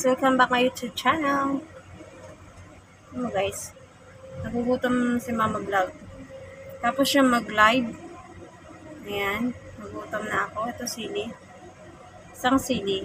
Welcome back my YouTube channel. Ano guys, nagugutom si Mama Vlog. Tapos siya mag-live. Ayan, nagugutom na ako. Ito sili. Isang sili.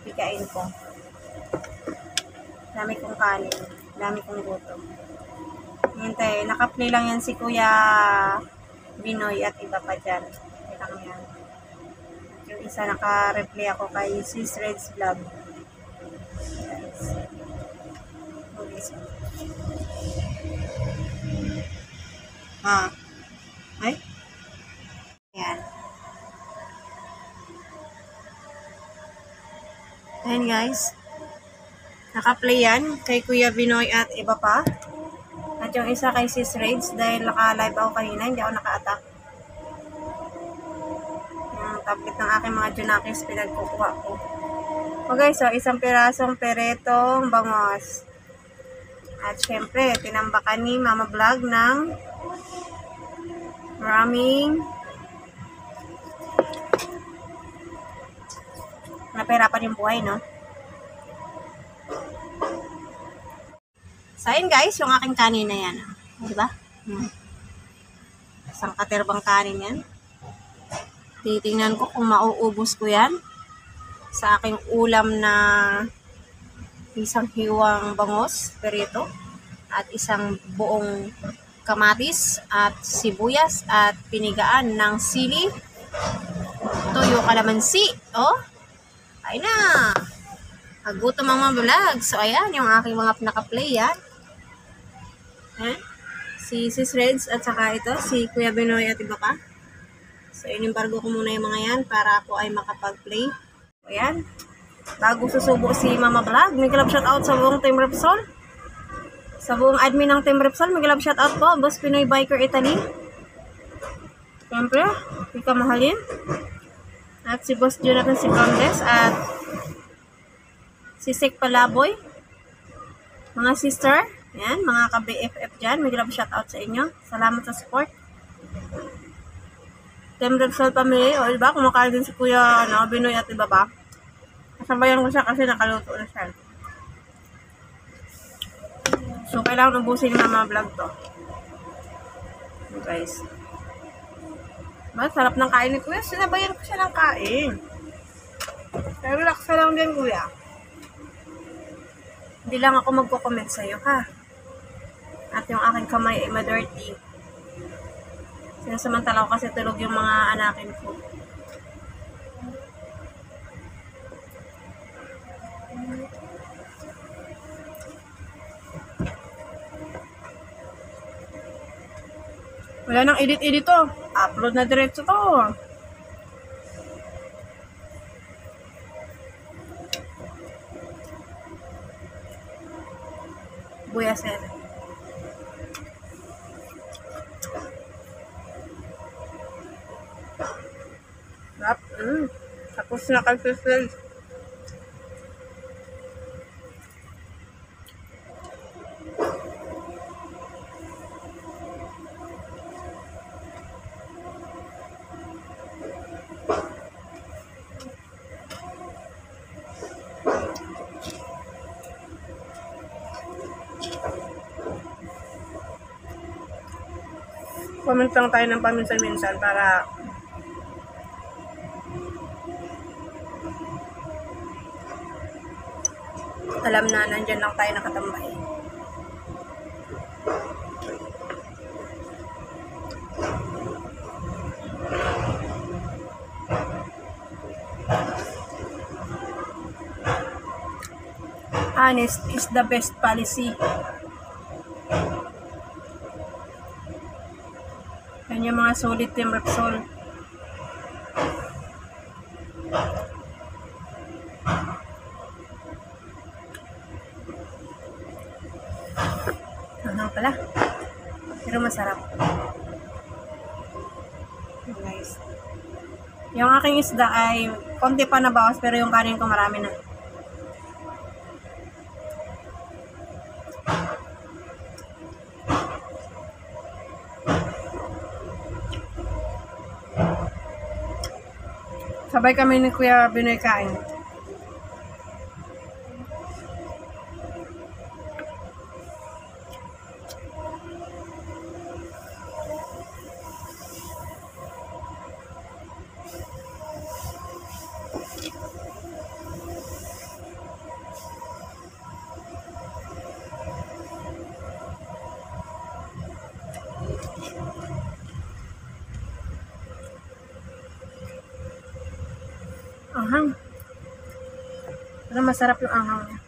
Pikain ko. Dami kong kanin. Dami kong gutom. Hintay, nakaplay lang yan si Kuya Binoy at iba pa dyan. Lang yan. Yung isa naka-replay ako kay Sis Red's Vlog. Ay? Ayan. Ayan guys. Naka-play yan kay Kuya Binoy at iba pa. At yung isa kay Sis Reds dahil naka-live ako kanina, hindi ako naka-attack. Yung tablet ng aking mga Junakis pinagkukuha ko. Okay, so isang pirasong peretong bangos. At syempre, tinambakan ni Mama Vlog ng maraming napahirapan yung buhay, no? So, ayun guys, yung aking kanin na yan. Diba? Isang katerbang kanin yan. Titingnan ko kung mauubos ko yan sa aking ulam na isang hiwang bangos, perito, at isang buong kamatis at sibuyas at pinigaan ng sili, toyo kalamansi. Oh, ayun na. Agutom ang mga vlog. So, ayan, yung aking mga naka-play yan. Si Sis Reds at saka ito, si Kuya Binoy at iba pa. So, inimbargo ko muna yung mga yan para ako ay makapag-play. So, ayan. Bago susubo si Mama Vlog, may love shoutout sa buong Team Repsol. Sa buong admin ng Team Repsol, may love shoutout po, Boss Pinoy Biker Italy. Siyempre, ika mahalin. At si Boss Jonathan si Condes at si Sek Palaboy. Mga sister, yan, mga ka-BFF dyan, may love shoutout sa inyo. Salamat sa support. Team Repsol family, o diba, kumakain din si Kuya Binoy at iba ba? Kasabayan ko siya kasi nakaluto na siya. So, kailangan ubusin yung mga vlog to. So, guys. Ba, sarap ng kain ni Kuya. Sinabayan ko siya ng kain. Pero relax ka lang din, Kuya. Hindi lang ako magko-comment sa'yo, ha? At yung aking kamay ay ma-dirty. Sinasamantala ko kasi tulog yung mga anakin ko. Wala nang edit-edit to. Upload na diretso to. Buyasin. Tapos na kalsisel. Comment lang tayo ng paminsan-minsan para alam na nandyan lang tayo nakatambay. Honest is the best policy. Yan yung mga solid Team Repsol. Hanggang pala. Pero masarap. Guys. Yung aking isda ay konti pa na bawas pero yung kanin ko marami na. Sabay kami ni Kuya Binoy kain. Ahang. Pero masarap yung ahang niya.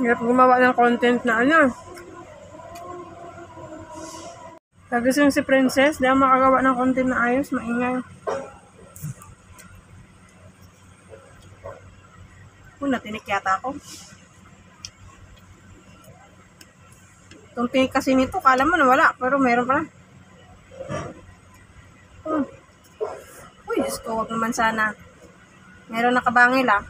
Hirap gumawa ng content na ano. Kagising si Princess, di ako makagawa ng content na ayos, maingay. Natinik yata ako. Itong tinik kasi nito, kala mo na wala, pero meron pa. Uy, Diyos ko, wag naman sana. Meron nakabangil ah.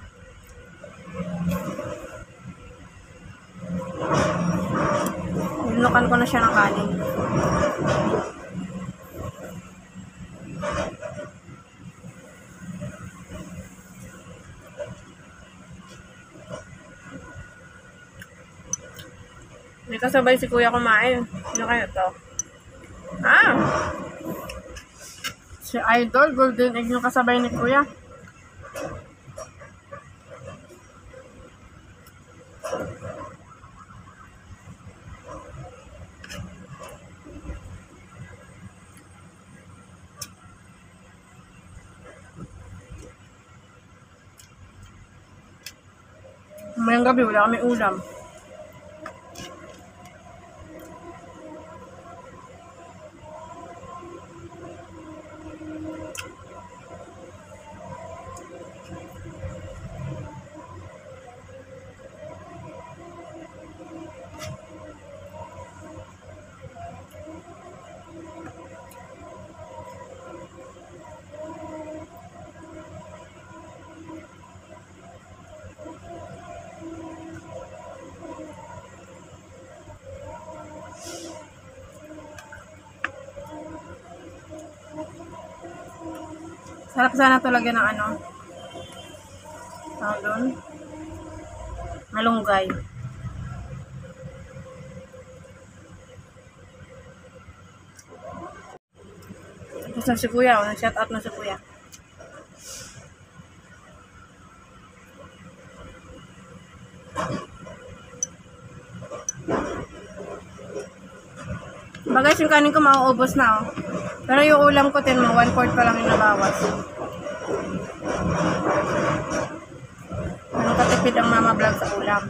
Nilukan ko na siya ng kanin. May kasabay si Kuya kumain. Sino kaya to? Si Idol, golden egg yung kasabay ni Kuya. Mayang gabi, wala kami ulam. Sarap sana ito lagyan ng ano. Tawag doon. Malunggay. Tapos na si Kuya. Nag-shout out na si Kuya. Bagay yung kanin ko mauubos na oh. Pero yung ulam ko 1/4 pa lang yung nabawas. Ano katipid ang mama vlog sa ulam.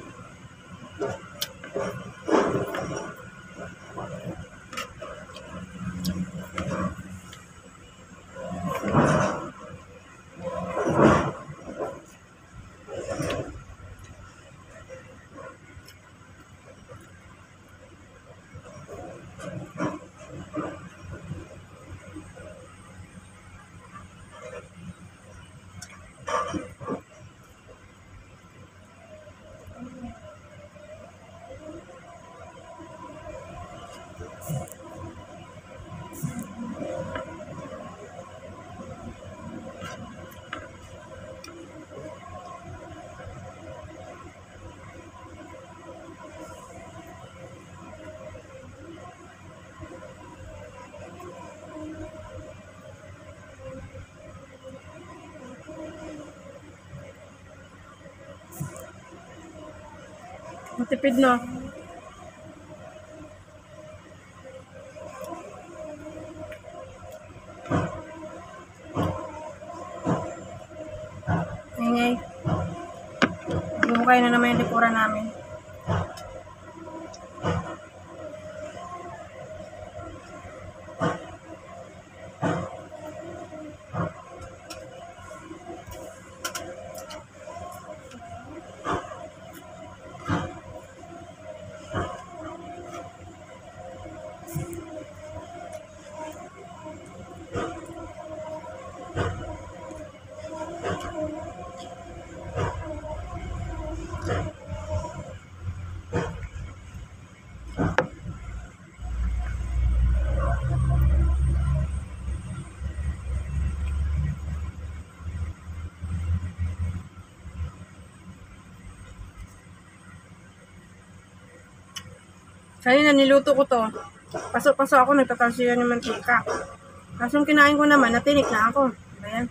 Matipid no. Ingay. Bumukay na naman yung likuran namin. Kanina niluto ko to. Paso-paso ako, nagtatalsiyan yung mantika. Tapos yung kinain ko naman, natinik na ako. Ayan.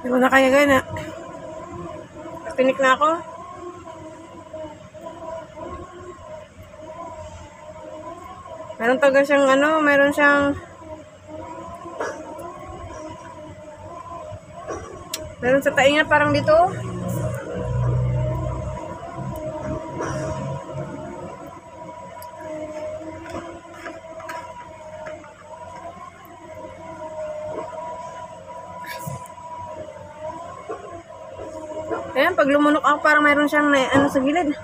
Hindi ko na kaya gana. Natinik na ako. Meron talaga siyang meron siyang sa tainga parang dito. Ayan, pag lumunok ako parang meron siyang sa gilid.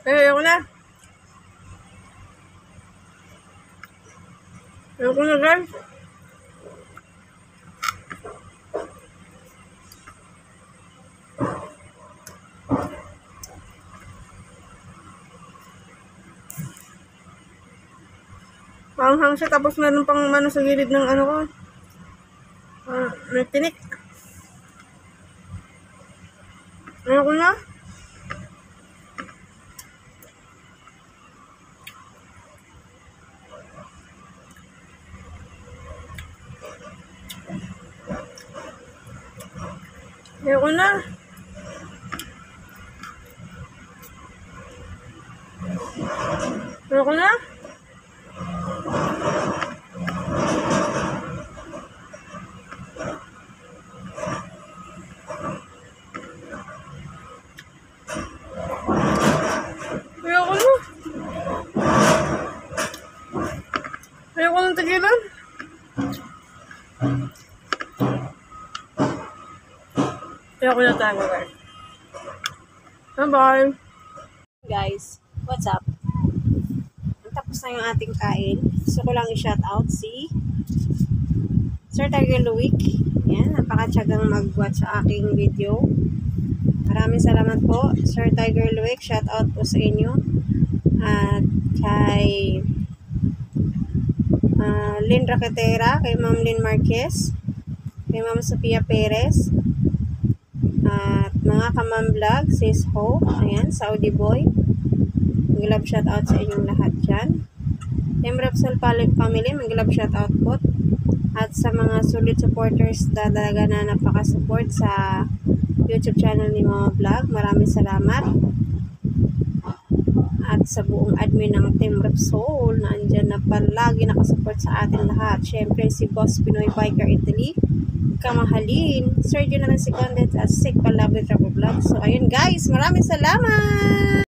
Ayoko na. Ayoko na, guys. Panghang siya, tapos meron pang sa gilid ng ko. May tinik. Ayoko na. Ayoko na. Ayoko na. Ayoko na. Ayoko nang tigilan. Ayoko na tayo, guys. Bye-bye. Guys, what's up? Tapos na yung ating kain. Gusto ko lang i-shout out si Sir Tiger Luwick. Yan, napakatsagang mag-watch sa aking video. Maraming salamat po, Sir Tiger Luwick. Shout out po sa inyo. At kay Lynn Raquetera, kay Ma'am Lynn Marquez, kay Ma'am Sofia Perez, at mga Kamam Vlog, Sis Ho, ayan, Saudi Boy. Mag-love shout out sa inyong lahat dyan. Team Repsol Family, mag-love shout out po. At sa mga solid supporters na talaga na napaka-support sa YouTube channel ni Mama Vlog, maraming salamat. At sa buong admin ng Team Repsol na andyan na palagi nakasupport sa atin lahat. Syempre si Boss Pinoy Biker Italy, kamahalin, Sir Jonathan Secondet at Sig Palabit Travel Vlog. So ayun guys, maraming salamat!